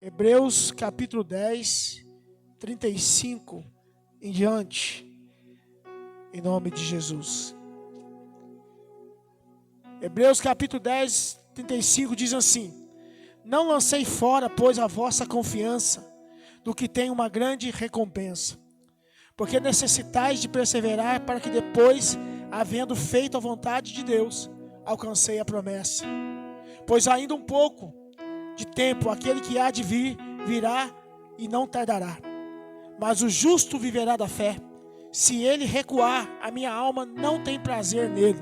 Hebreus capítulo 10, 35 em diante, em nome de Jesus. Hebreus capítulo 10, 35 diz assim: Não lancei fora, pois, a vossa confiança, do que tem uma grande recompensa. Porque necessitais de perseverar, para que depois, havendo feito a vontade de Deus, alcancei a promessa. Pois ainda um pouco de tempo, aquele que há de vir, virá e não tardará. Mas o justo viverá da fé. Se ele recuar, a minha alma não tem prazer nele.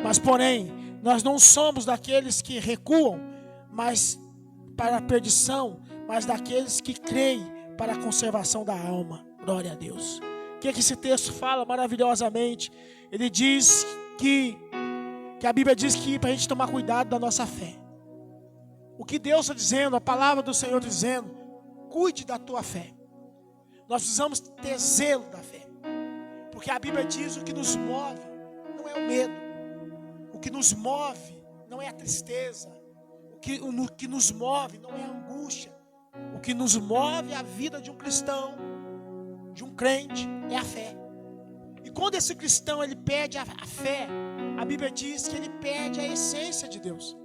Mas, porém, nós não somos daqueles que recuam, mas para a perdição, mas daqueles que creem para a conservação da alma. Glória a Deus. O que esse texto fala maravilhosamente? Ele diz que a Bíblia diz que para a gente tomar cuidado da nossa fé. O que Deus está dizendo, a palavra do Senhor está dizendo, cuide da tua fé. Nós precisamos ter zelo da fé. Porque a Bíblia diz: o que nos move não é o medo. O que nos move não é a tristeza. O que nos move não é a angústia. O que nos move a vida de um cristão, de um crente, é a fé. E quando esse cristão ele perde a fé, a Bíblia diz que ele perde a essência de Deus.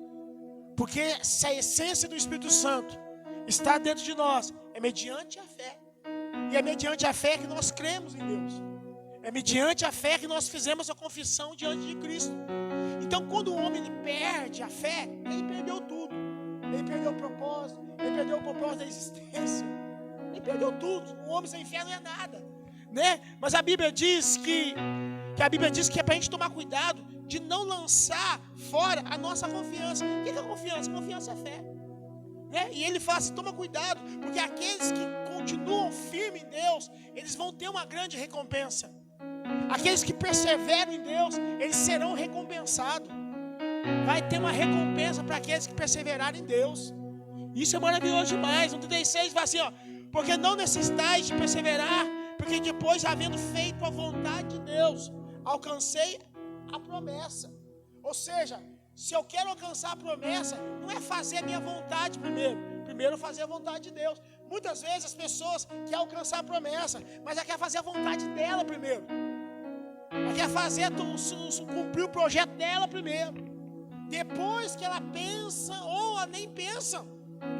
Porque se a essência do Espírito Santo está dentro de nós, é mediante a fé. E é mediante a fé que nós cremos em Deus. É mediante a fé que nós fizemos a confissão diante de Cristo. Então, quando o homem ele perde a fé, ele perdeu tudo. Ele perdeu o propósito, ele perdeu o propósito da existência. Ele perdeu tudo. O homem sem fé não é nada, né? Mas a Bíblia diz que é para a gente tomar cuidado de não lançar fora a nossa confiança. O que é confiança? Confiança é fé, né? E ele fala assim: toma cuidado, porque aqueles que continuam firmes em Deus, eles vão ter uma grande recompensa. Aqueles que perseveram em Deus, eles serão recompensados. Vai ter uma recompensa para aqueles que perseverarem em Deus. Isso é maravilhoso demais. No 36 vai assim, ó: porque não necessitais de perseverar, porque depois, havendo feito a vontade de Deus, alcancei a promessa. Ou seja, se eu quero alcançar a promessa, não é fazer a minha vontade primeiro fazer a vontade de Deus. Muitas vezes as pessoas querem alcançar a promessa, mas ela quer fazer a vontade dela primeiro. Ela quer cumprir o projeto dela primeiro. Depois que ela pensa, ou ela nem pensa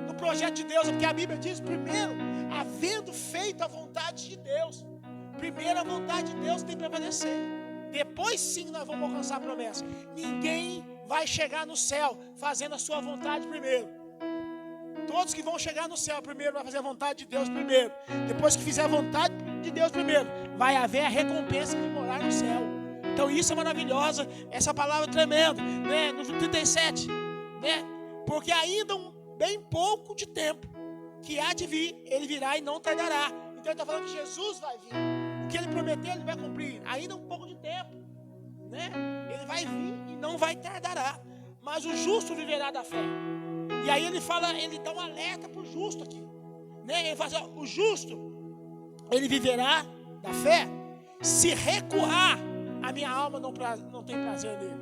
no projeto de Deus, porque a Bíblia diz: primeiro, havendo feito a vontade de Deus. Primeiro a vontade de Deus tem que prevalecer. Depois sim nós vamos alcançar a promessa. Ninguém vai chegar no céu fazendo a sua vontade primeiro. Todos que vão chegar no céu primeiro vai fazer a vontade de Deus primeiro. Depois que fizer a vontade de Deus primeiro, vai haver a recompensa de morar no céu. Então isso é maravilhosa, essa palavra é tremenda, né? No 37, né? Porque ainda bem pouco de tempo que há de vir, ele virá e não tardará. Então ele está falando que Jesus vai vir. O que ele prometeu, ele vai cumprir. Ainda um pouco de tempo, né? Ele vai vir e não vai tardará. Mas o justo viverá da fé. E aí ele fala, ele dá um alerta para o justo aqui, né? Ele fala assim: o justo, ele viverá da fé. Se recuar, a minha alma não tem prazer nele.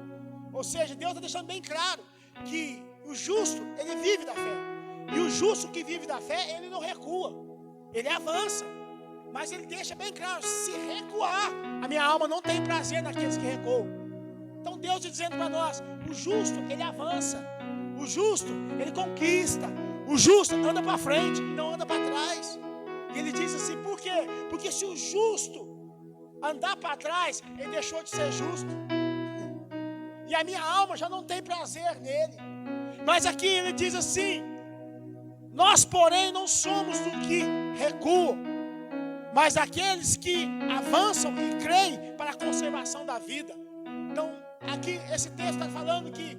Ou seja, Deus está deixando bem claro que o justo, ele vive da fé. E o justo que vive da fé, ele não recua, ele avança. Mas ele deixa bem claro: se recuar, a minha alma não tem prazer naqueles que recuam. Então Deus está dizendo para nós: o justo, ele avança. O justo, ele conquista. O justo anda para frente, não anda para trás. E ele diz assim: por quê? Porque se o justo andar para trás, ele deixou de ser justo. E a minha alma já não tem prazer nele. Mas aqui ele diz assim: nós, porém, não somos do que recuam, mas aqueles que avançam e creem para a conservação da vida. Então, aqui esse texto está falando que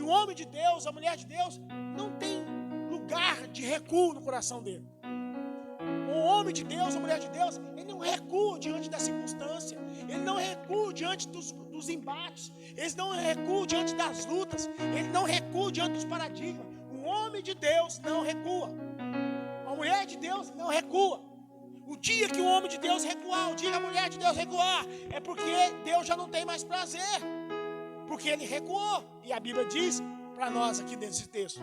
o homem de Deus, a mulher de Deus, não tem lugar de recuo no coração dele. O homem de Deus, a mulher de Deus, ele não recua diante da circunstância. Ele não recua diante dos embates. Ele não recua diante das lutas. Ele não recua diante dos paradigmas. O homem de Deus não recua. A mulher de Deus não recua. O dia que o homem de Deus recuar, o dia que a mulher de Deus recuar, é porque Deus já não tem mais prazer. Porque ele recuou. E a Bíblia diz para nós aqui nesse texto: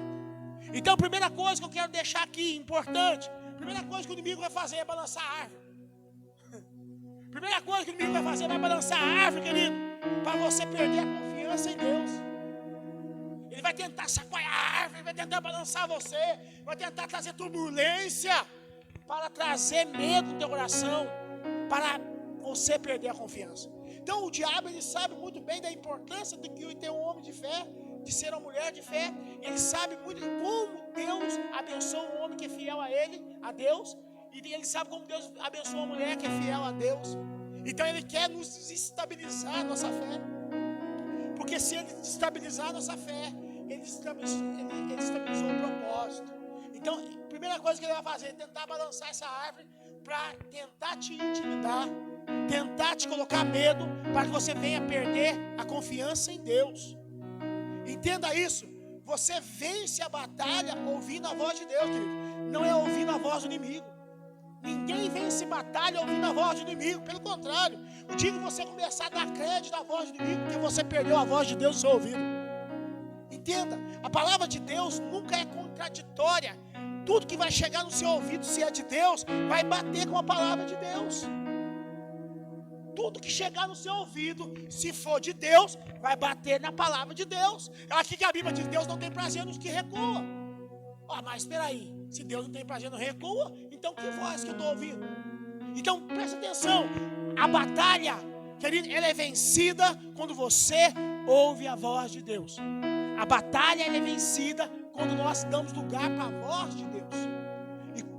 Então a primeira coisa que eu quero deixar aqui, importante, a primeira coisa que o inimigo vai fazer é balançar a árvore. Primeira coisa que o inimigo vai fazer é balançar a árvore, querido, para você perder a confiança em Deus. Ele vai tentar chacoalhar a árvore, vai tentar balançar você, vai tentar trazer turbulência, para trazer medo no teu coração, para você perder a confiança. Então o diabo, ele sabe muito bem da importância de que ter um homem de fé, de ser uma mulher de fé. Ele sabe muito como Deus abençoa um homem que é fiel a ele, a Deus, e ele sabe como Deus abençoa uma mulher que é fiel a Deus. Então ele quer nos desestabilizar a nossa fé, porque se ele desestabilizar a nossa fé, ele estabilizou o propósito. Então a primeira coisa que ele vai fazer é tentar balançar essa árvore, para tentar te intimidar, tentar te colocar medo, para que você venha perder a confiança em Deus. Entenda isso. Você vence a batalha ouvindo a voz de Deus, querido. Não é ouvindo a voz do inimigo. Ninguém vence batalha ouvindo a voz do inimigo. Pelo contrário, o dia que você começar a dar crédito à voz do inimigo, porque você perdeu a voz de Deus no seu ouvido. Entenda, a palavra de Deus nunca é contraditória. Tudo que vai chegar no seu ouvido, se é de Deus, vai bater com a palavra de Deus. Tudo que chegar no seu ouvido, se for de Deus, vai bater na palavra de Deus. Aqui que a Bíblia diz: Deus não tem prazer nos que recuam. Mas espera aí, se Deus não tem prazer no recua, então que voz que eu estou ouvindo? Então presta atenção, a batalha, querido, ela é vencida quando você ouve a voz de Deus. A batalha ela é vencida quando nós damos lugar para a voz de Deus.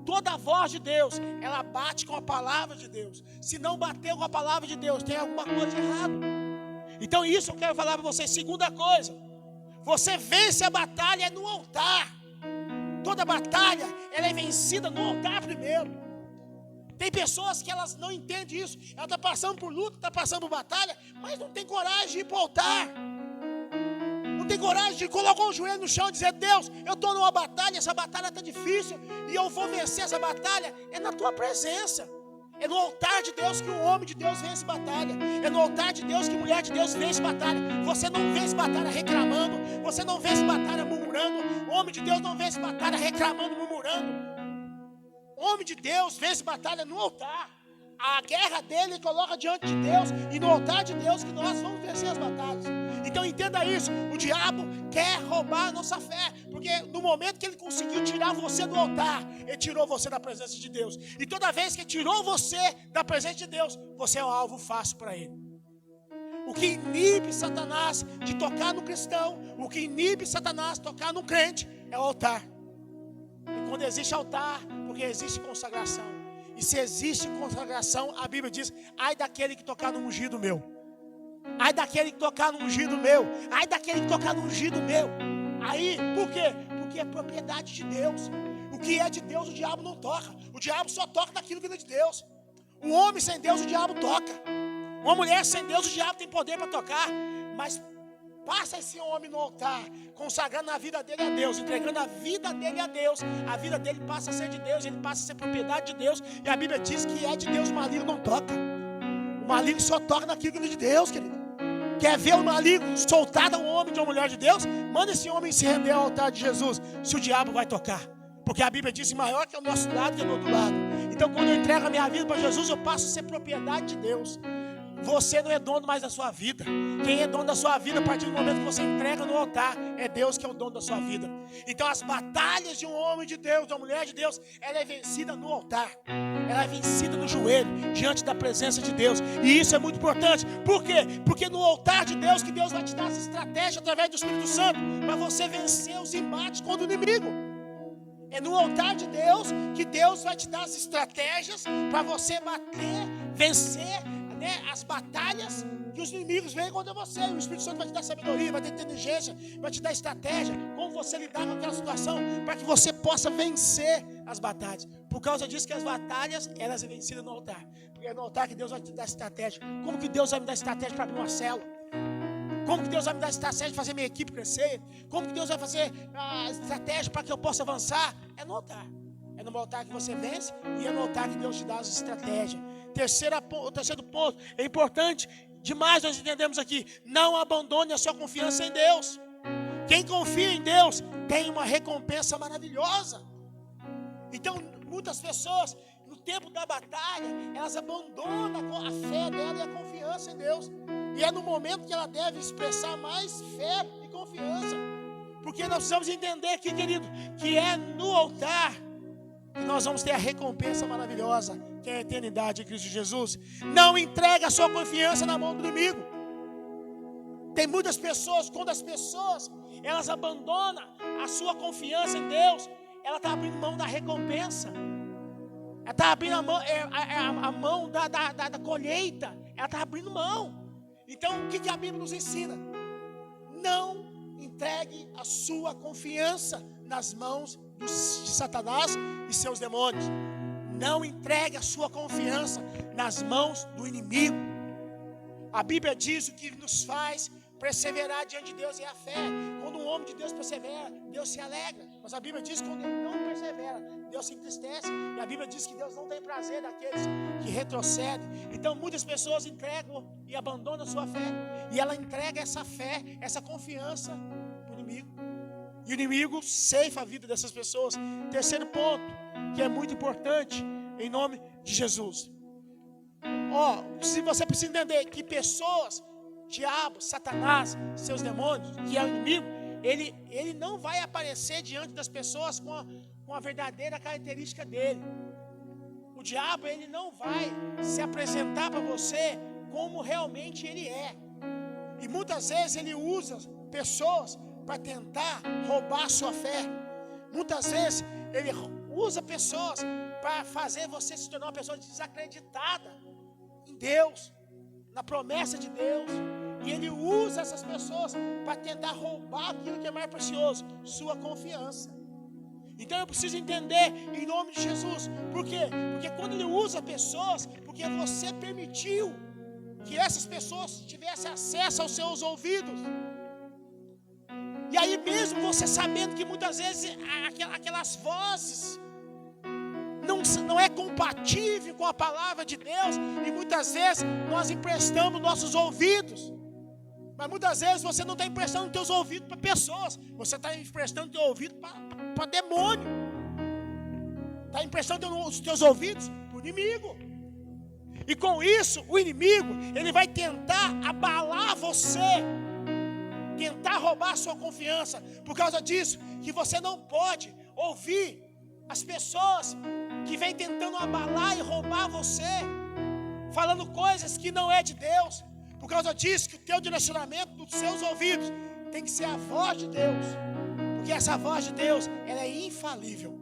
Toda a voz de Deus, ela bate com a palavra de Deus. Se não bateu com a palavra de Deus, tem alguma coisa errada. Então isso eu quero falar para vocês. Segunda coisa, você vence a batalha no altar. Toda batalha, ela é vencida no altar primeiro. Tem pessoas que elas não entendem isso. Ela está passando por luta, está passando por batalha, mas não tem coragem de ir para o altar. Não tem coragem de colocar o joelho no chão e dizer: Deus, eu estou numa batalha, essa batalha está difícil, e eu vou vencer essa batalha. É na tua presença. É no altar de Deus que um homem de Deus vence batalha. É no altar de Deus que mulher de Deus vence batalha. Você não vence batalha reclamando. Você não vence batalha murmurando. O homem de Deus não vence batalha reclamando, murmurando. O homem de Deus vence batalha no altar. A guerra dele coloca diante de Deus, e no altar de Deus que nós vamos vencer as batalhas. Então entenda isso, o diabo quer roubar a nossa fé, porque no momento que ele conseguiu tirar você do altar, ele tirou você da presença de Deus. E toda vez que ele tirou você da presença de Deus, você é um alvo fácil para ele. O que inibe Satanás de tocar no cristão, o que inibe Satanás de tocar no crente, é o altar. E quando existe altar, porque existe consagração. E se existe consagração, a Bíblia diz: ai daquele que tocar no ungido meu. Ai daquele que tocar no ungido meu. Ai daquele que tocar no ungido meu. Aí, por quê? Porque é propriedade de Deus. O que é de Deus, o diabo não toca. O diabo só toca naquilo que é de Deus. Um homem sem Deus, o diabo toca. Uma mulher sem Deus, o diabo tem poder para tocar. Mas passa esse homem no altar, consagrando a vida dele a Deus, entregando a vida dele a Deus. A vida dele passa a ser de Deus, ele passa a ser propriedade de Deus. E a Bíblia diz que é de Deus, o maligno não toca. O maligno só toca naquilo que é de Deus, querido. Quer ver o maligno soltar um homem de uma mulher de Deus? Manda esse homem se render ao altar de Jesus, se o diabo vai tocar. Porque a Bíblia diz: maior que é o nosso lado que é do outro lado. Então quando eu entrego a minha vida para Jesus, eu passo a ser propriedade de Deus. Você não é dono mais da sua vida. Quem é dono da sua vida, a partir do momento que você entrega no altar, é Deus que é o dono da sua vida. Então as batalhas de um homem de Deus, de uma mulher de Deus, ela é vencida no altar. Ela é vencida no joelho, diante da presença de Deus. E isso é muito importante. Por quê? Porque no altar de Deus que Deus vai te dar essa estratégia através do Espírito Santo, para você vencer os embates contra o inimigo. É no altar de Deus que Deus vai te dar as estratégias para você bater, vencer as batalhas que os inimigos vêm contra você. O Espírito Santo vai te dar sabedoria, vai te dar inteligência, vai te dar estratégia, como você lidar com aquela situação, para que você possa vencer as batalhas. Por causa disso que as batalhas, elas são vencidas no altar. Porque é no altar que Deus vai te dar estratégia. Como que Deus vai me dar estratégia para abrir uma célula? Como que Deus vai me dar estratégia para fazer minha equipe crescer? Como que Deus vai fazer a estratégia para que eu possa avançar? É no altar. É no altar que você vence, e é no altar que Deus te dá as estratégias. O terceiro ponto, é importante demais nós entendemos aqui: não abandone a sua confiança em Deus. Quem confia em Deus tem uma recompensa maravilhosa. Então, muitas pessoas, no tempo da batalha, elas abandonam a fé dela e a confiança em Deus. E é no momento que ela deve expressar mais fé e confiança. Porque nós precisamos entender aqui, querido, que é no altar que nós vamos ter a recompensa maravilhosa, que é a eternidade em Cristo Jesus. Não entregue a sua confiança na mão do inimigo. Tem muitas pessoas, quando as pessoas elas abandonam a sua confiança em Deus, ela está abrindo mão da recompensa. Ela está abrindo a mão da colheita. Ela está abrindo mão. Então, o que a Bíblia nos ensina? Não entregue a sua confiança nas mãos de Satanás e seus demônios. Não entregue a sua confiança nas mãos do inimigo. A Bíblia diz o que nos faz perseverar diante de Deus é a fé. Quando um homem de Deus persevera, Deus se alegra. Mas a Bíblia diz que quando ele não persevera, Deus se entristece. E a Bíblia diz que Deus não tem prazer daqueles que retrocedem. Então muitas pessoas entregam e abandonam a sua fé. E ela entrega essa fé, essa confiança para o inimigo. E o inimigo ceifa a vida dessas pessoas. Terceiro ponto, que é muito importante, em nome de Jesus. Se você precisa entender que pessoas, diabo, Satanás, seus demônios, que é o inimigo, ele não vai aparecer diante das pessoas com a verdadeira característica dele. O diabo, ele não vai se apresentar para você como realmente ele é. E muitas vezes ele usa pessoas para tentar roubar a sua fé. Muitas vezes ele usa pessoas para fazer você se tornar uma pessoa desacreditada em Deus, na promessa de Deus. E ele usa essas pessoas para tentar roubar aquilo que é mais precioso, sua confiança. Então eu preciso entender em nome de Jesus. Por quê? Porque quando ele usa pessoas, porque você permitiu que essas pessoas tivessem acesso aos seus ouvidos. E aí mesmo você sabendo que muitas vezes aquelas vozes não é compatível com a palavra de Deus, e muitas vezes nós emprestamos nossos ouvidos. Mas muitas vezes você não está emprestando teus ouvidos para pessoas, você está emprestando teu ouvido para demônio. Está emprestando os teus ouvidos para o inimigo. E com isso, o inimigo, ele vai tentar abalar você, tentar roubar a sua confiança. Por causa disso, que você não pode ouvir as pessoas que vêm tentando abalar e roubar você, falando coisas que não é de Deus. Por causa disso, que o teu direcionamento dos seus ouvidos tem que ser a voz de Deus. Porque essa voz de Deus, ela é infalível.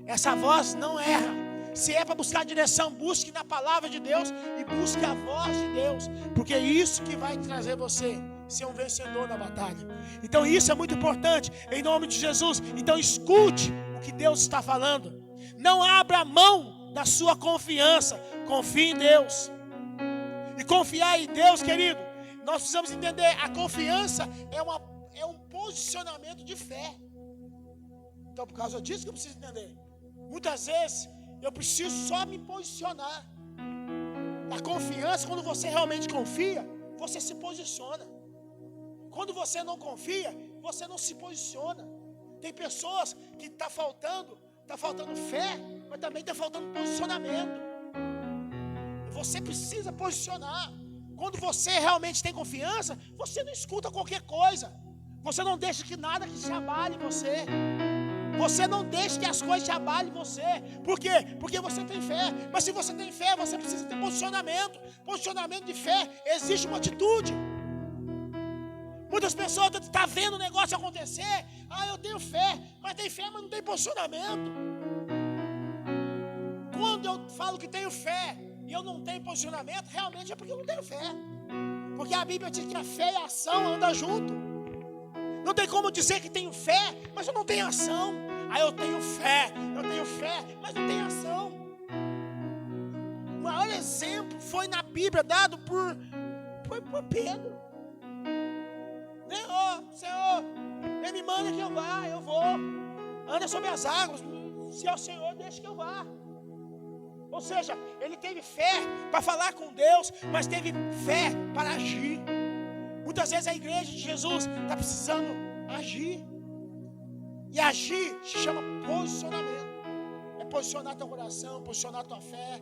Essa voz não erra. Se é para buscar direção, busque na palavra de Deus e busque a voz de Deus. Porque é isso que vai trazer você ser um vencedor na batalha. Então isso é muito importante, em nome de Jesus. Então escute o que Deus está falando. Não abra mão da sua confiança. Confie em Deus. E confiar em Deus, querido, nós precisamos entender, a confiança é um posicionamento de fé. Então por causa disso que eu preciso entender. Muitas vezes eu preciso só me posicionar. A confiança, quando você realmente confia, você se posiciona. Quando você não confia, você não se posiciona. Tem pessoas que está faltando fé, mas também está faltando posicionamento. Você precisa posicionar. Quando você realmente tem confiança, você não escuta qualquer coisa. Você não deixa que nada que te abale você. Você não deixa que as coisas te abalem você. Por quê? Porque você tem fé. Mas se você tem fé, você precisa ter posicionamento. Posicionamento de fé exige uma atitude. Muitas pessoas estão vendo o negócio acontecer. Eu tenho fé, mas não tem posicionamento. Quando eu falo que tenho fé e eu não tenho posicionamento, realmente é porque eu não tenho fé. Porque a Bíblia diz que a fé e a ação andam junto. Não tem como dizer que tenho fé, mas eu não tenho ação. Eu tenho fé, mas não tenho ação. O maior exemplo foi na Bíblia dado por Pedro. Senhor, ele me manda que eu vá, eu vou. Anda sobre as águas, se é o Senhor, deixa que eu vá. Ou seja, ele teve fé para falar com Deus, mas teve fé para agir. Muitas vezes a igreja de Jesus está precisando Agir. E agir se chama posicionamento. É posicionar teu coração, posicionar tua fé,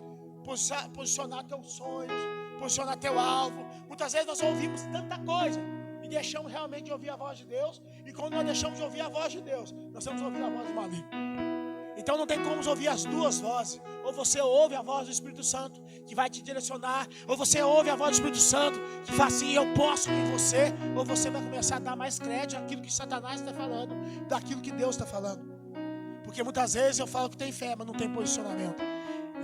posicionar teus sonhos, posicionar teu alvo. Muitas vezes nós ouvimos tanta coisa e deixamos realmente de ouvir a voz de Deus. E quando nós deixamos de ouvir a voz de Deus, nós estamos ouvindo a voz do maligno. Então não tem como ouvir as duas vozes. Ou você ouve a voz do Espírito Santo, que vai te direcionar, ou você ouve a voz do Espírito Santo, que fala assim, eu posso em você, ou você vai começar a dar mais crédito àquilo que Satanás está falando, daquilo que Deus está falando. Porque muitas vezes eu falo que tem fé, mas não tem posicionamento.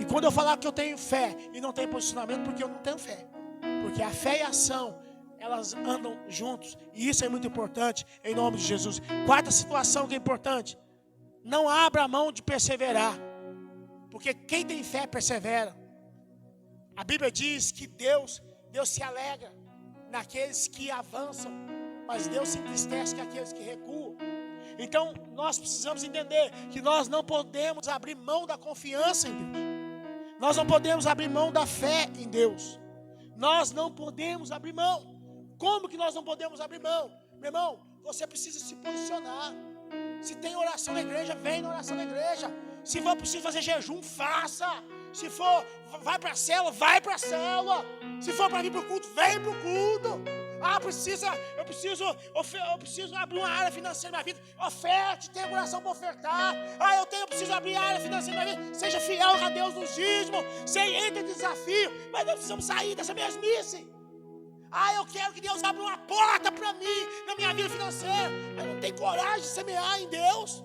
E quando eu falar que eu tenho fé e não tenho posicionamento, porque eu não tenho fé. Porque a fé e a ação, elas andam juntos, e isso é muito importante, em nome de Jesus. Quarta situação que é importante: não abra a mão de perseverar, porque quem tem fé persevera. A Bíblia diz que Deus se alegra naqueles que avançam, mas Deus se entristece com aqueles que recuam. Então nós precisamos entender que nós não podemos abrir mão da confiança em Deus. Nós não podemos abrir mão da fé em Deus. Nós não podemos abrir mão. Como que nós não podemos abrir mão? Meu irmão, você precisa se posicionar. Se tem oração na igreja, vem na oração na igreja. Se for preciso fazer jejum, faça. Se for, vai para a célula, vai para a célula. Se for para vir para o culto, vem para o culto. Eu preciso abrir uma área financeira na minha vida. Oferte, tenha coração para ofertar. Eu preciso abrir a área financeira na minha vida. Seja fiel a Deus nos dízimos. Entre em desafio. Mas nós precisamos sair dessa mesmice. Eu quero que Deus abra uma porta para mim, na minha vida financeira. Mas não tem coragem de semear em Deus.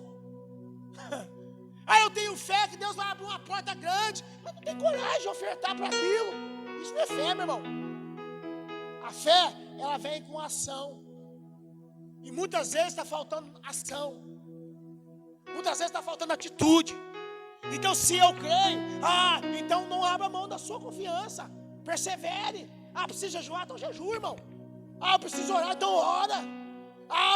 Eu tenho fé que Deus vai abrir uma porta grande, mas não tem coragem de ofertar para aquilo. Isso não é fé, meu irmão. A fé, ela vem com ação. E muitas vezes está faltando ação. Muitas vezes está faltando atitude. Então se eu creio, então não abra mão da sua confiança. Persevere. Precisa jejuar, então jejua, irmão. Eu preciso orar, então ora.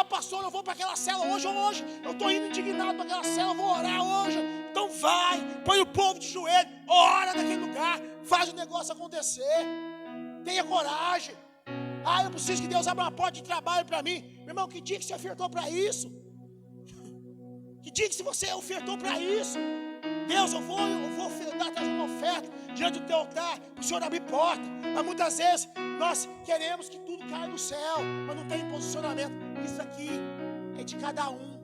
Pastor, eu vou para aquela célula hoje. Eu estou indo indignado para aquela célula, eu vou orar hoje. Então vai, põe o povo de joelho, ora naquele lugar, faz o negócio acontecer. Tenha coragem. Eu preciso que Deus abra uma porta de trabalho para mim. Meu irmão, que dia que você ofertou para isso? Que dia que você ofertou para isso? Deus, eu vou trazer uma oferta diante do teu altar, para o Senhor abrir porta. Mas muitas vezes nós queremos que tudo caia do céu, mas não tem posicionamento. Isso aqui é de cada um.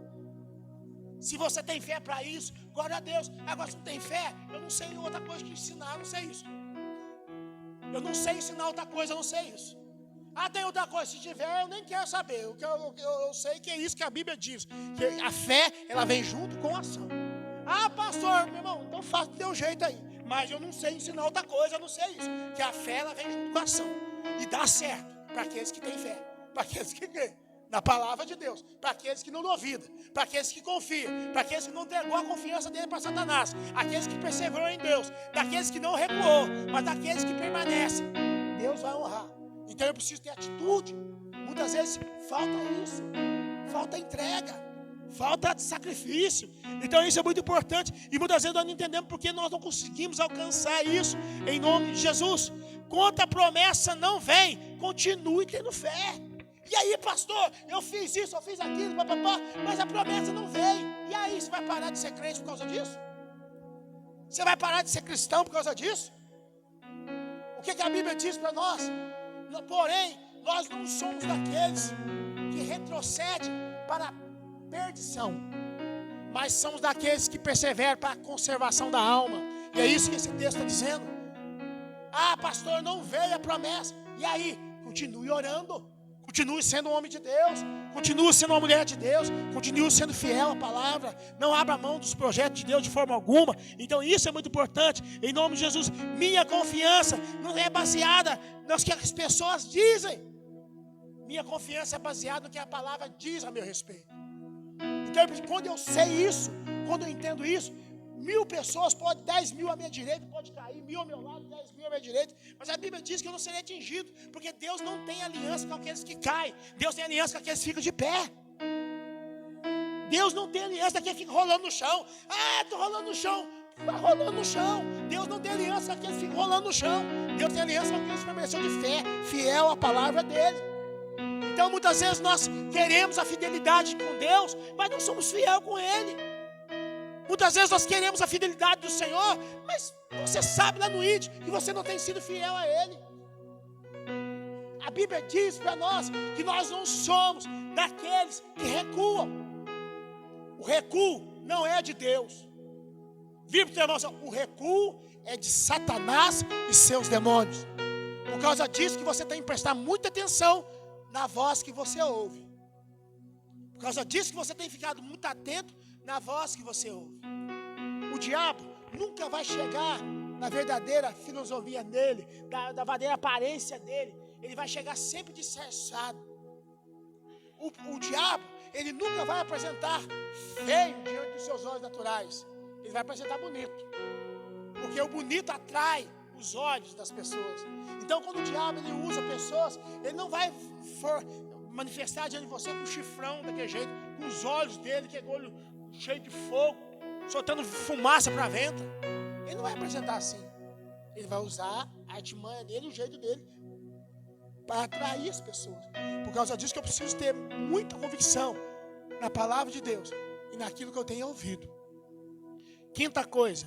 Se você tem fé para isso, glória a Deus. Agora, se não tem fé, eu não sei outra coisa que ensinar, eu não sei isso. Eu não sei ensinar outra coisa, eu não sei isso. Tem outra coisa, se tiver, eu nem quero saber. O que eu sei que é isso que a Bíblia diz, que a fé, ela vem junto com a ação. Pastor, meu irmão, então faz do teu jeito aí. Mas eu não sei ensinar outra coisa, eu não sei isso. Que a fé, ela vem junto com a ação. E dá certo para aqueles que têm fé, para aqueles que creem na palavra de Deus, para aqueles que não duvidam, para aqueles que confiam, para aqueles que não entregou a confiança dele para Satanás, aqueles que perseveram em Deus, daqueles que não recuou, mas daqueles que permanecem. Deus vai honrar. Então eu preciso ter atitude. Muitas vezes falta isso, falta entrega, falta sacrifício. Então isso é muito importante. E muitas vezes nós não entendemos porque nós não conseguimos alcançar isso. Em nome de Jesus. Quando a promessa não vem, continue tendo fé. E aí, pastor, eu fiz isso, eu fiz aquilo, mas a promessa não veio. E aí, você vai parar de ser crente por causa disso? Você vai parar de ser cristão por causa disso? O que a Bíblia diz para nós? Porém, nós não somos daqueles que retrocedem para a perdição, mas somos daqueles que perseveram para a conservação da alma. E é isso que esse texto está dizendo. Pastor, não veio a promessa. E aí, continue orando, continue sendo um homem de Deus, continue sendo uma mulher de Deus, continue sendo fiel à palavra. Não abra mão dos projetos de Deus de forma alguma. Então isso é muito importante. Em nome de Jesus, minha confiança não é baseada no que as pessoas dizem. Minha confiança é baseada no que a palavra diz a meu respeito. Então, quando eu sei isso, quando eu entendo isso, 1000 pessoas, 10 mil à minha direita, pode cair, 1000 ao meu lado, 10 mil à minha direita, mas a Bíblia diz que eu não serei atingido, porque Deus não tem aliança com aqueles que caem, Deus tem aliança com aqueles que ficam de pé. Deus não tem aliança com aqueles que ficam rolando no chão. Estou rolando no chão, vai rolando no chão. Deus não tem aliança com aqueles que ficam rolando no chão. Deus tem aliança com aqueles que permaneceram de fé, fiel à palavra dele. Então muitas vezes nós queremos a fidelidade com Deus, mas não somos fiel com Ele. Muitas vezes nós queremos a fidelidade do Senhor, mas você sabe lá no ID que você não tem sido fiel a Ele. A Bíblia diz para nós que nós não somos daqueles que recuam. O recuo não é de Deus. Vira para o teu irmão, o recuo é de Satanás e seus demônios. Por causa disso que você tem que prestar muita atenção na voz que você ouve. Por causa disso que você tem ficado muito atento na voz que você ouve. O diabo nunca vai chegar na verdadeira filosofia dele, da verdadeira aparência dele. Ele vai chegar sempre disfarçado. O diabo, ele nunca vai apresentar feio diante dos seus olhos naturais. Ele vai apresentar bonito. Porque o bonito atrai os olhos das pessoas. Então quando o diabo ele usa pessoas, ele não vai manifestar diante de você com o chifrão daquele jeito, com os olhos dele, que é olho cheio de fogo, soltando fumaça para a venta. Ele não vai apresentar assim. Ele vai usar a artimanha dele, o jeito dele, para atrair as pessoas. Por causa disso que eu preciso ter muita convicção na palavra de Deus e naquilo que eu tenho ouvido. Quinta coisa,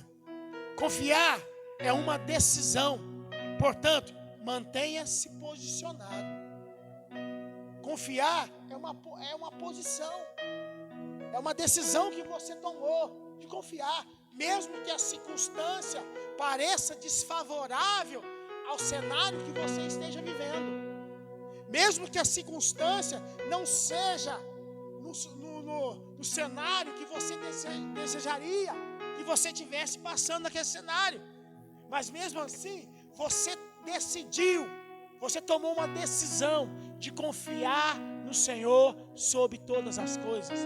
confiar é uma decisão. Portanto, mantenha-se posicionado. Confiar é uma posição. É uma decisão que você tomou de confiar, mesmo que a circunstância pareça desfavorável ao cenário que você esteja vivendo. Mesmo que a circunstância não seja no cenário que você desejaria que você estivesse passando naquele cenário. Mas mesmo assim, você decidiu, você tomou uma decisão de confiar no Senhor sobre todas as coisas.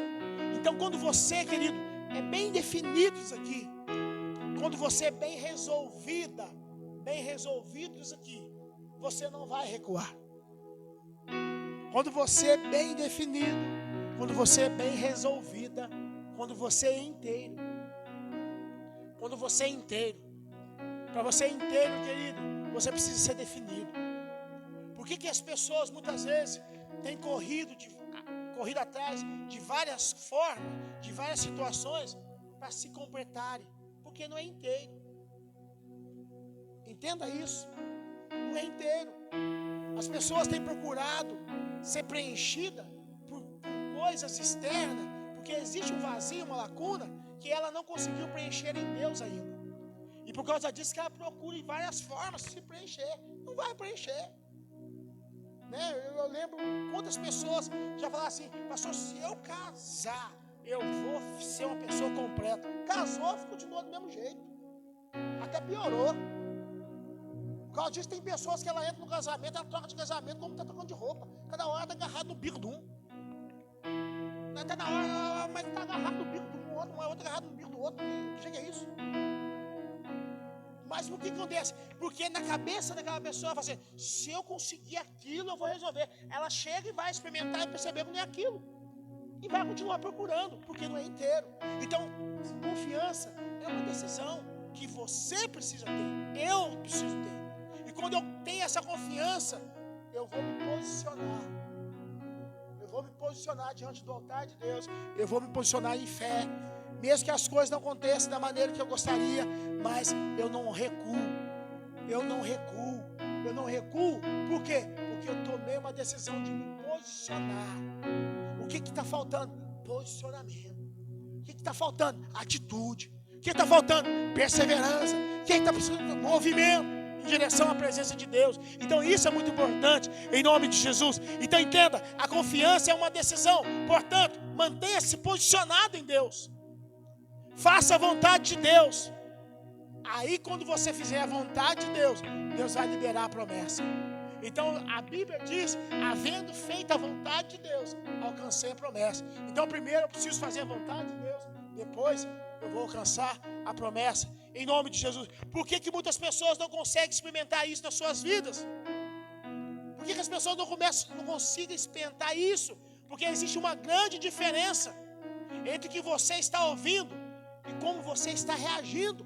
Então quando você, querido, é bem definido isso aqui, quando você é bem resolvido isso aqui, você não vai recuar. Quando você é bem definido, quando você é bem resolvida, quando você é inteiro. Quando você é inteiro. Para você ser inteiro, querido, você precisa ser definido. Por que as pessoas muitas vezes têm corrido atrás de várias formas, de várias situações, para se completarem? Porque não é inteiro. Entenda isso. Não é inteiro. As pessoas têm procurado ser preenchida por coisas externas, porque existe um vazio, uma lacuna, que ela não conseguiu preencher em Deus ainda. E por causa disso que ela procura em várias formas se preencher. Não vai preencher. Né? Eu lembro quantas pessoas já falaram assim: pastor, se eu casar, eu vou ser uma pessoa completa. Casou, continuou do mesmo jeito. Até piorou. Por causa disso, tem pessoas que ela entra no casamento, ela troca de casamento como está trocando de roupa. Cada hora está agarrado no bico de um. Até na hora, mas está agarrado no bico do outro, uma outra agarrada no bico do outro. Que jeito é isso? Mas o que acontece? Porque na cabeça daquela pessoa, ela fala assim: se eu conseguir aquilo, eu vou resolver. Ela chega e vai experimentar e perceber que não é aquilo. E vai continuar procurando, porque não é inteiro. Então, confiança é uma decisão que você precisa ter. Eu preciso ter. E quando eu tenho essa confiança, eu vou me posicionar. Eu vou me posicionar diante do altar de Deus. Eu vou me posicionar em fé. Mesmo que as coisas não aconteçam da maneira que eu gostaria, mas eu não recuo. Eu não recuo. Eu não recuo. Por quê? Porque eu tomei uma decisão de me posicionar. O que está faltando? Posicionamento. O que está faltando? Atitude. O que está faltando? Perseverança. O que está precisando? Movimento em direção à presença de Deus. Então isso é muito importante, em nome de Jesus. Então entenda, a confiança é uma decisão. Portanto, mantenha-se posicionado em Deus. Faça a vontade de Deus. Aí quando você fizer a vontade de Deus, Deus vai liberar a promessa. Então a Bíblia diz: havendo feito a vontade de Deus, alcancei a promessa. Então primeiro eu preciso fazer a vontade de Deus, depois eu vou alcançar a promessa, em nome de Jesus. Por que muitas pessoas não conseguem experimentar isso nas suas vidas? Por que as pessoas não conseguem experimentar isso? Porque existe uma grande diferença entre o que você está ouvindo e como você está reagindo.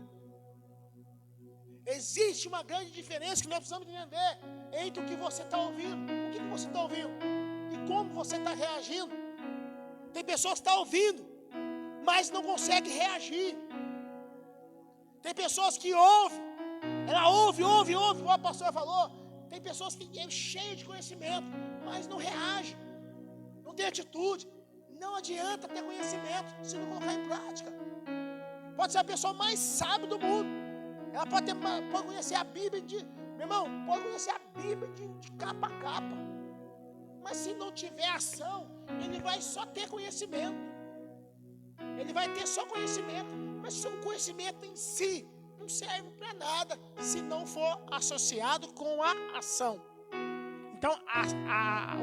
Existe uma grande diferença que nós precisamos entender entre o que você está ouvindo, o que você está ouvindo, e como você está reagindo. Tem pessoas que estão ouvindo, mas não conseguem reagir. Tem pessoas que ouvem, ela ouve, como a pastora falou. Tem pessoas que é cheia de conhecimento, mas não reage, não tem atitude. Não adianta ter conhecimento se não colocar em prática. Pode ser a pessoa mais sábia do mundo, ela pode conhecer a Bíblia meu irmão, pode conhecer a Bíblia de capa a capa, mas se não tiver ação, ele vai só ter conhecimento. Ele vai ter só conhecimento, mas o conhecimento em si não serve para nada se não for associado com a ação. Então,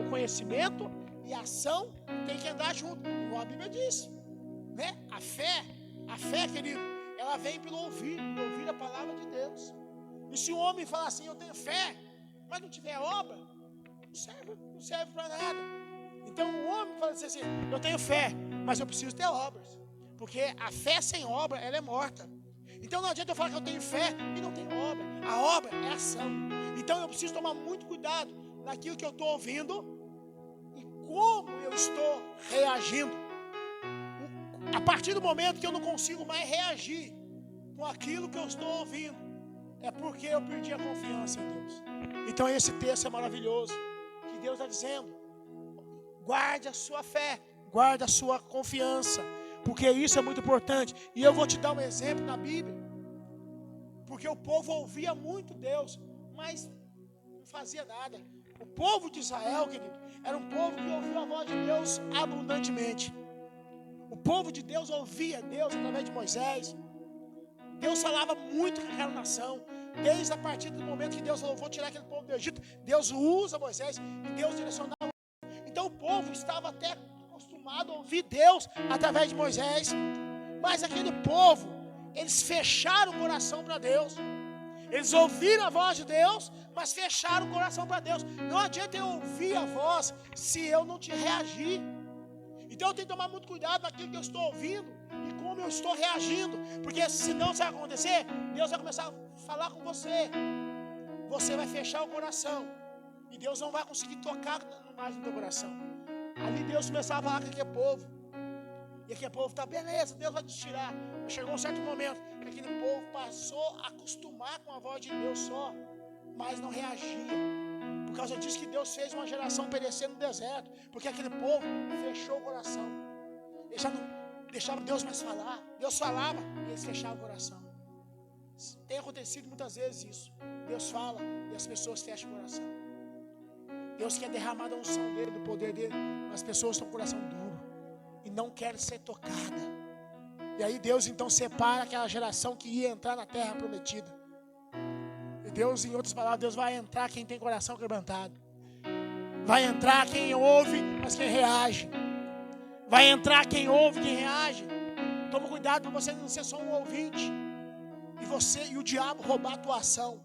o conhecimento e a ação tem que andar junto, como a Bíblia diz, né? A fé, querido, ela vem pelo ouvir a palavra de Deus. E se o homem falar assim, eu tenho fé, mas não tiver obra, não serve para nada. Então o homem fala assim, eu tenho fé, mas eu preciso ter obras, porque a fé sem obra, ela é morta. Então não adianta eu falar que eu tenho fé e não tenho obra. A obra é ação. Então eu preciso tomar muito cuidado naquilo que eu estou ouvindo e como eu estou reagindo. A partir do momento que eu não consigo mais reagir com aquilo que eu estou ouvindo, é porque eu perdi a confiança em Deus. Então esse texto é maravilhoso, que Deus está dizendo, guarde a sua fé, guarde a sua confiança, porque isso é muito importante. E eu vou te dar um exemplo na Bíblia, porque o povo ouvia muito Deus, mas não fazia nada. O povo de Israel, querido, era um povo que ouvia a voz de Deus abundantemente. O povo de Deus ouvia Deus através de Moisés. Deus falava muito com aquela nação. Desde a partir do momento que Deus falou, vou tirar aquele povo do Egito, Deus usa Moisés e Deus direcionava. Então o povo estava até acostumado a ouvir Deus através de Moisés. Mas aquele povo, eles fecharam o coração para Deus. Eles ouviram a voz de Deus, mas fecharam o coração para Deus. Não adianta eu ouvir a voz se eu não te reagir. Então eu tenho que tomar muito cuidado naquilo que eu estou ouvindo e como eu estou reagindo, porque senão isso vai acontecer, Deus vai começar a falar com você, você vai fechar o coração e Deus não vai conseguir tocar mais no teu coração. Ali Deus começava a falar com aquele povo, e aquele povo está, beleza, Deus vai te tirar. Mas chegou um certo momento que aquele povo passou a acostumar com a voz de Deus só, mas não reagia. Por causa disso que Deus fez uma geração perecer no deserto, porque aquele povo fechou o coração. Eles já não deixavam Deus mais falar. Deus falava e eles fechavam o coração. Tem acontecido muitas vezes isso. Deus fala e as pessoas fecham o coração. Deus quer derramar da unção dele, do poder dele, mas as pessoas estão com o coração duro e não querem ser tocadas. E aí Deus então separa aquela geração que ia entrar na terra prometida. Deus, em outras palavras, Deus vai entrar quem tem coração quebrantado. Vai entrar quem ouve, mas quem reage. Vai entrar quem ouve, quem reage. Toma cuidado para você não ser só um ouvinte e você e o diabo roubar a tua ação.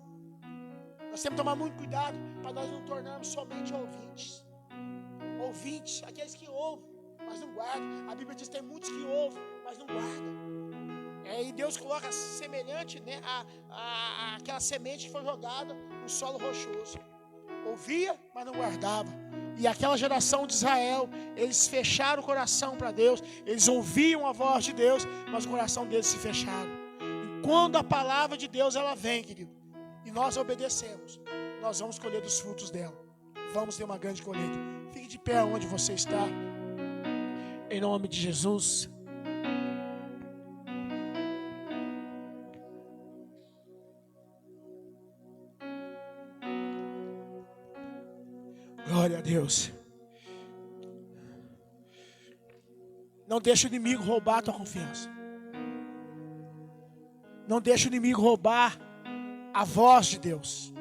Nós temos que tomar muito cuidado para nós não tornarmos somente ouvintes. Ouvintes, aqueles que ouvem, mas não guardam. A Bíblia diz que tem muitos que ouvem, mas não guardam. E Deus coloca semelhante, né, aquela semente que foi jogada no solo rochoso. Ouvia, mas não guardava. E aquela geração de Israel, eles fecharam o coração para Deus. Eles ouviam a voz de Deus, mas o coração deles se fecharam. E quando a palavra de Deus ela vem, querido, e nós obedecemos, nós vamos colher dos frutos dela. Vamos ter uma grande colheita. Fique de pé onde você está. Em nome de Jesus. Glória a Deus. Não deixe o inimigo roubar a tua confiança. Não deixe o inimigo roubar a voz de Deus.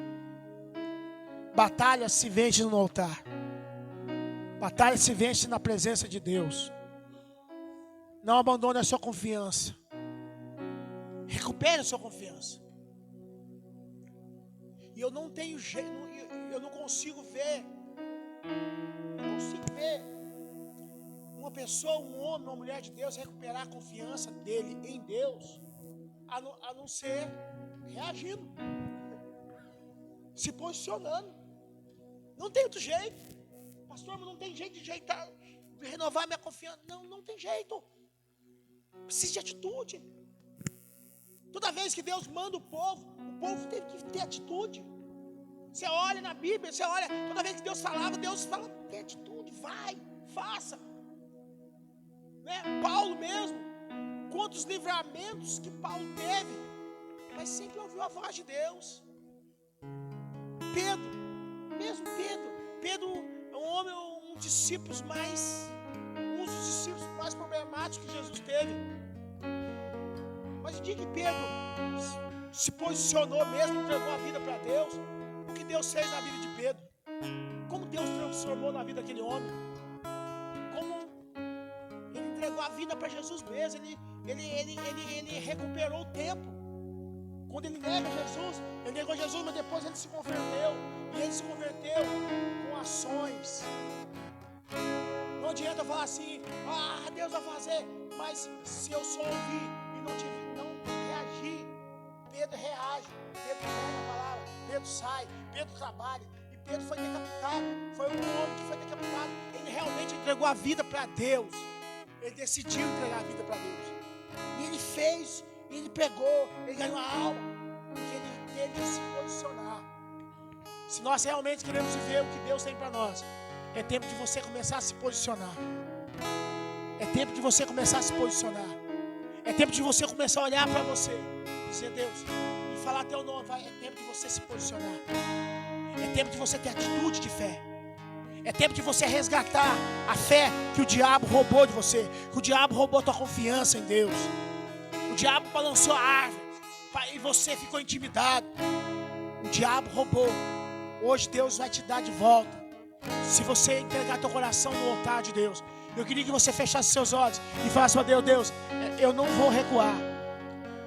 Batalha se vence no altar. Batalha se vence na presença de Deus. Não abandone a sua confiança. Recupere a sua confiança. E eu não tenho jeito, eu não consigo ver. Não consigo ver uma pessoa, um homem, uma mulher de Deus recuperar a confiança dele em Deus, a não ser reagindo, se posicionando. Não tem outro jeito. Pastor, mas não tem jeito de renovar minha confiança. Não tem jeito. Precisa de atitude. Toda vez que Deus manda o povo teve que ter atitude. Você olha na Bíblia, toda vez que Deus fala, tem atitude, vai, faça. Né? Paulo mesmo, quantos livramentos que Paulo teve, mas sempre ouviu a voz de Deus. Pedro é um dos discípulos mais problemáticos que Jesus teve. Mas o dia que Pedro se posicionou mesmo, entregou a vida para Deus, o que Deus fez na vida de Pedro, como Deus transformou na vida daquele homem, como ele entregou a vida para Jesus mesmo, ele recuperou o tempo. Quando ele negou Jesus, mas depois ele se converteu, e ele se converteu com ações. Não adianta falar assim, Deus vai fazer, mas se eu só ouvir e não reagir, Pedro reage, Pedro pega a palavra, Pedro sai, Pedro trabalha, e Pedro foi decapitado, foi um homem que foi decapitado. Ele realmente entregou a vida para Deus, ele decidiu entregar a vida para Deus, e ele fez, ele pegou, ele ganhou a alma, porque ele teve que se posicionar. Se nós realmente queremos viver o que Deus tem para nós, é tempo de você começar a se posicionar. É tempo de você começar a se posicionar. É tempo de você começar a olhar para você e dizer, Deus, e falar teu nome. É tempo de você se posicionar. É tempo de você ter atitude de fé. É tempo de você resgatar a fé que o diabo roubou de você. Que o diabo roubou a tua confiança em Deus. O diabo balançou a árvore e você ficou intimidado. O diabo roubou. Hoje Deus vai te dar de volta. Se você entregar teu coração no altar de Deus. Eu queria que você fechasse seus olhos e falasse para Deus, Deus, eu não vou recuar.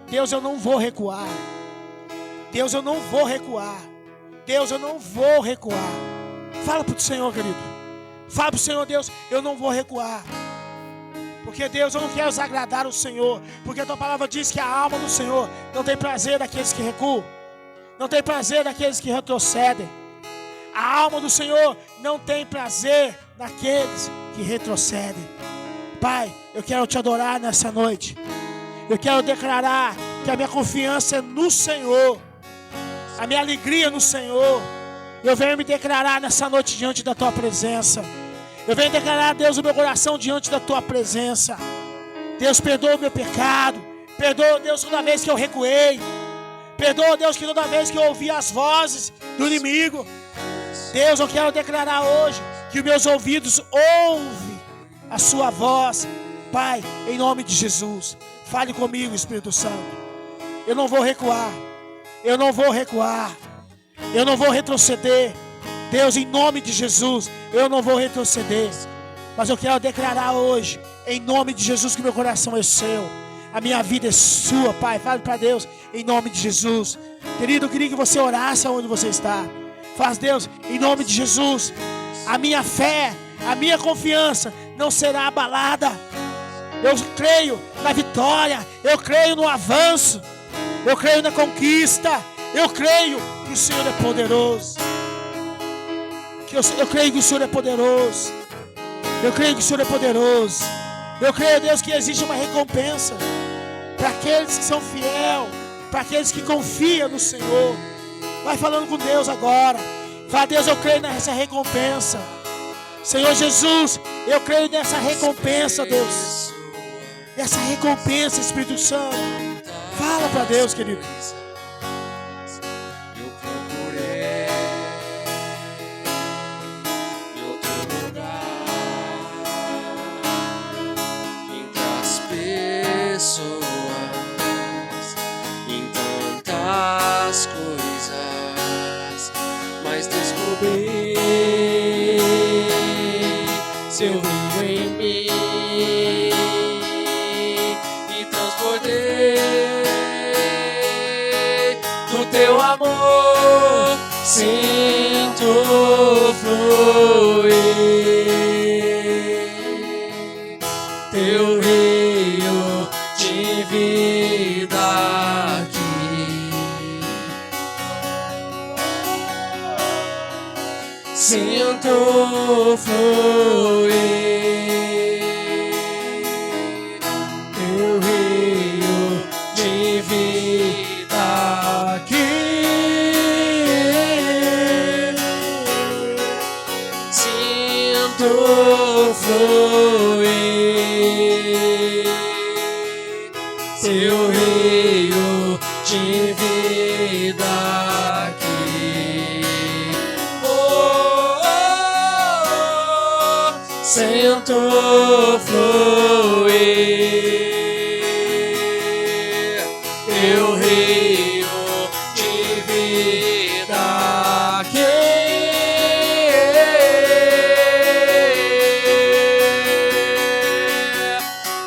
Deus, eu não vou recuar. Deus, eu não vou recuar. Deus, eu não vou recuar. Fala para o Senhor, querido. Fala para o Senhor, Deus, eu não vou recuar. Porque, Deus, eu não quero desagradar o Senhor. Porque a tua palavra diz que a alma do Senhor não tem prazer daqueles que recuam. Não tem prazer daqueles que retrocedem. A alma do Senhor não tem prazer naqueles que retrocedem. Pai, eu quero te adorar nessa noite. Eu quero declarar que a minha confiança é no Senhor, a minha alegria no Senhor. Eu venho me declarar nessa noite diante da tua presença. Eu venho declarar, Deus, o meu coração diante da tua presença. Deus, perdoa o meu pecado. Perdoa, Deus, toda vez que eu recuei. Perdoa, Deus, que toda vez que eu ouvi as vozes do inimigo. Deus, eu quero declarar hoje que os meus ouvidos ouvem a sua voz. Pai, em nome de Jesus, fale comigo, Espírito Santo. Eu não vou recuar. Eu não vou recuar. Eu não vou retroceder. Deus, em nome de Jesus, eu não vou retroceder. Mas eu quero declarar hoje, em nome de Jesus, que meu coração é seu. A minha vida é sua, Pai. Fale para Deus, em nome de Jesus. Querido, eu queria que você orasse onde você está. Faz, Deus, em nome de Jesus, a minha fé, a minha confiança não será abalada. Eu creio na vitória, eu creio no avanço, eu creio na conquista, eu creio que o Senhor é poderoso. Eu creio que o Senhor é poderoso. Eu creio que o Senhor é poderoso. Eu creio, Deus, que existe uma recompensa para aqueles que são fiéis, para aqueles que confiam no Senhor. Vai falando com Deus agora. Fala, Deus, eu creio nessa recompensa. Senhor Jesus, eu creio nessa recompensa, Deus. Nessa recompensa, Espírito Santo. Fala para Deus, querido. Eu procurei em outro lugar, entre as pessoas, em tantas coisas, mas descobri seu brilho em mim e transportei do teu amor, sinto fluir teu rio de vida aqui. sinto fluir teu rio de vida aqui. Sinto fluir teu rio de vida aqui. Sinto fluir teu rio de vida aqui.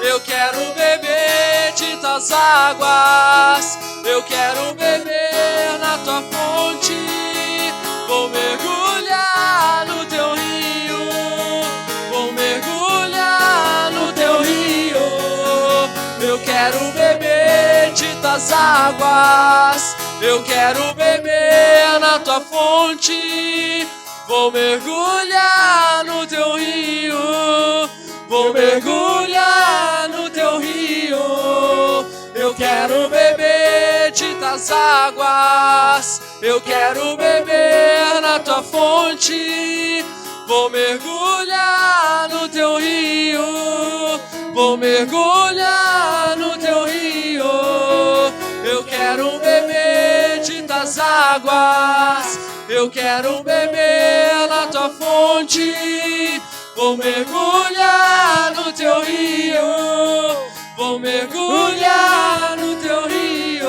Eu quero beber de tuas águas, eu quero beber na tua fonte, vou mergulhar no teu rio, vou mergulhar no teu rio. Eu quero beber de tuas águas, eu quero beber na tua fonte, vou mergulhar no teu rio, vou mergulhar no teu rio. Eu quero beber de tuas águas, eu quero beber na tua fonte, vou mergulhar no teu rio, vou mergulhar no teu rio. Eu quero beber de tuas águas, eu quero beber na tua fonte, vou mergulhar no teu rio, vou mergulhar no teu rio.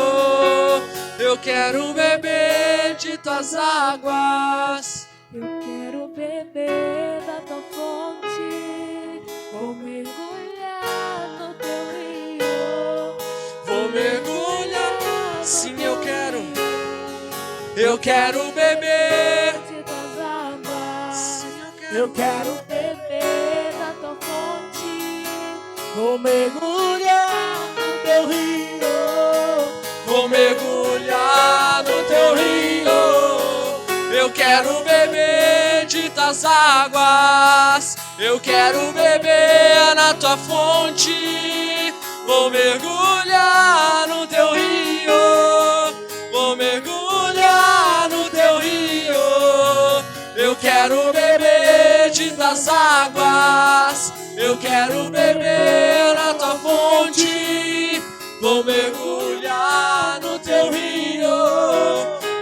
Eu quero beber de tuas águas, eu quero beber da tua fonte, vou mergulhar no teu rio, vou mergulhar. Sim, eu quero beber de tuas águas. Sim, Eu quero beber da tua fonte, vou mergulhar no teu rio, vou mergulhar no teu rio. Eu quero beber de tuas águas, eu quero beber na tua fonte, vou mergulhar no teu rio, vou mergulhar no teu rio. Eu quero beber de tuas águas, eu quero beber na tua fonte, vou mergulhar no teu rio,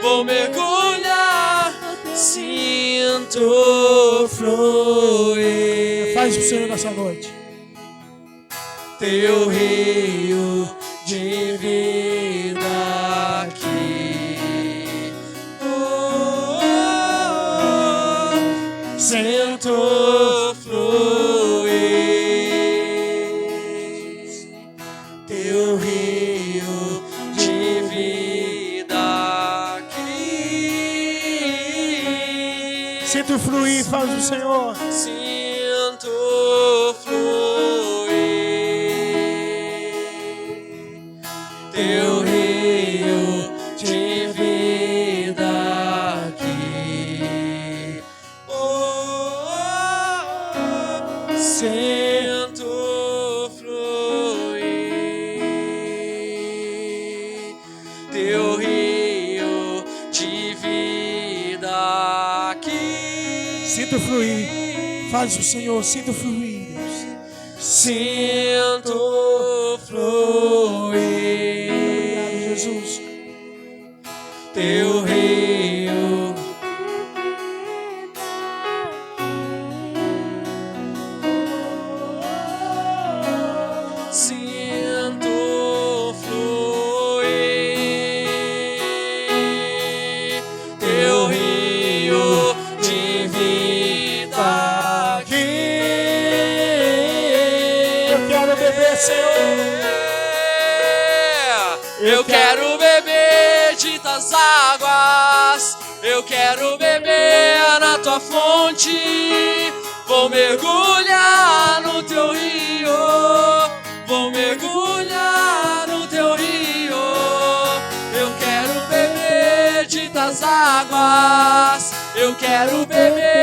vou mergulhar. Sinto fluir. Faz o Senhor nessa noite. Teu rio de vida aqui. Sinto fluir teu rio de vida aqui. Sinto fluir, faz o Senhor. Sinto fluir teu rio de vida aqui. Sinto fluir teu rio de vida aqui. Sinto fluir, faz o Senhor. Sinto fluir, Deus. Sinto fluir. Obrigado, Jesus. Teu rio. Sinto fluir teu rio de vida aqui. Eu quero beber, Senhor. Eu quero beber de tuas águas, eu quero beber na tua fonte, vou mergulhar no teu rio, vou mergulhar no teu rio. Eu quero beber de tuas águas, eu quero beber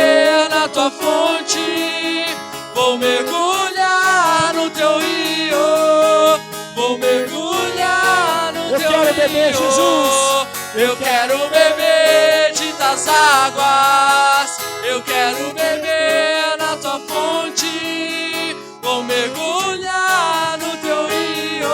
na tua fonte. Vou mergulhar no teu rio. Vou mergulhar no teu rio. Eu quero beber, Jesus. Eu quero beber de tuas águas. Eu quero beber na tua fonte. Vou mergulhar no teu rio.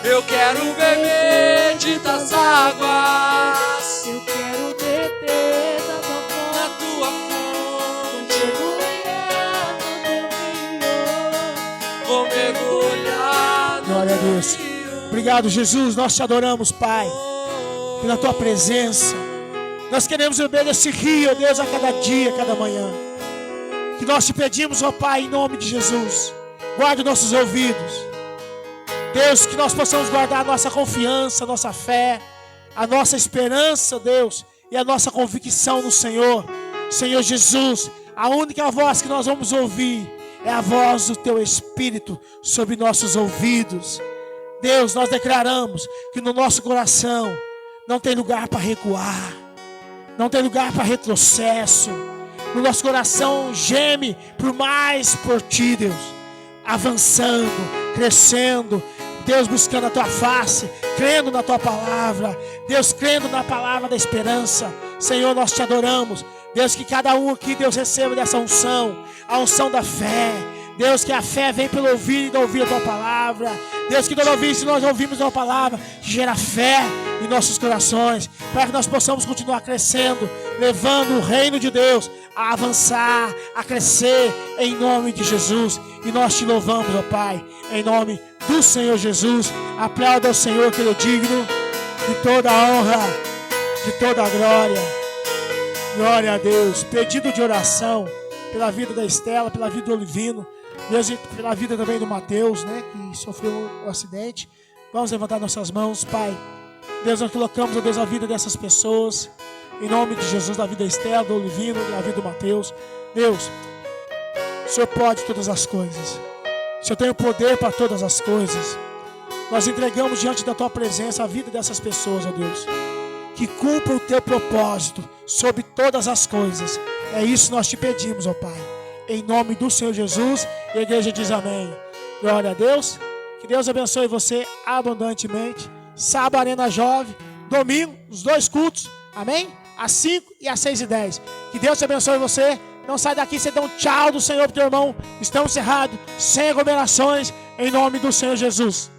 Eu quero beber de tuas águas. Eu quero beber da tua Na fonte. tua fonte. Mergulhar no teu rio. Vou mergulhar no Glória a teu Deus. rio. Obrigado, Jesus. Nós te adoramos, Pai, pela tua presença. Nós queremos beber desse rio, ó Deus, a cada dia, a cada manhã. Que nós te pedimos, ó Pai, em nome de Jesus. Guarde nossos ouvidos. Deus, que nós possamos guardar a nossa confiança, a nossa fé, a nossa esperança, Deus, e a nossa convicção no Senhor. Senhor Jesus, a única voz que nós vamos ouvir é a voz do Teu Espírito sobre nossos ouvidos. Deus, nós declaramos que no nosso coração não tem lugar para recuar, não tem lugar para retrocesso. No nosso coração geme por Ti, Deus, avançando, crescendo, Deus, buscando a Tua face, crendo na Tua palavra, Deus, crendo na palavra da esperança. Senhor, nós Te adoramos. Deus, que cada um aqui, Deus, receba dessa unção, a unção da fé. Deus, que a fé vem pelo ouvir e ouvir a Tua palavra. Deus, que toda vez que nós ouvimos a Tua palavra, que gera fé em nossos corações, para que nós possamos continuar crescendo, levando o reino de Deus a avançar, a crescer, em nome de Jesus. E nós Te louvamos, ó Pai, em nome do Senhor Jesus. Aplauda ao Senhor, que Ele é digno de toda a honra, de toda a glória. Glória a Deus. Pedido de oração pela vida da Estela, pela vida do Olivino, Deus, e pela vida também do Mateus, né, que sofreu um acidente. Vamos levantar nossas mãos, Pai. Deus, nós colocamos, ó Deus, a vida dessas pessoas, em nome de Jesus, da vida da Estela, do Olivino, da vida do Mateus. Deus, o Senhor pode todas as coisas. O Senhor tem o poder para todas as coisas. Nós entregamos diante da Tua presença a vida dessas pessoas, ó Deus, que cumpra o Teu propósito sobre todas as coisas. É isso que nós Te pedimos, ó Pai, em nome do Senhor Jesus. E a igreja diz amém. Glória a Deus. Que Deus abençoe você abundantemente. Sábado, Arena Jovem. Domingo, os 2 cultos. Amém? Às 5 e às 6h10. Que Deus te abençoe você. Não sai daqui, você dá um tchau do Senhor pro teu irmão. Estamos encerrados, sem aglomerações, em nome do Senhor Jesus.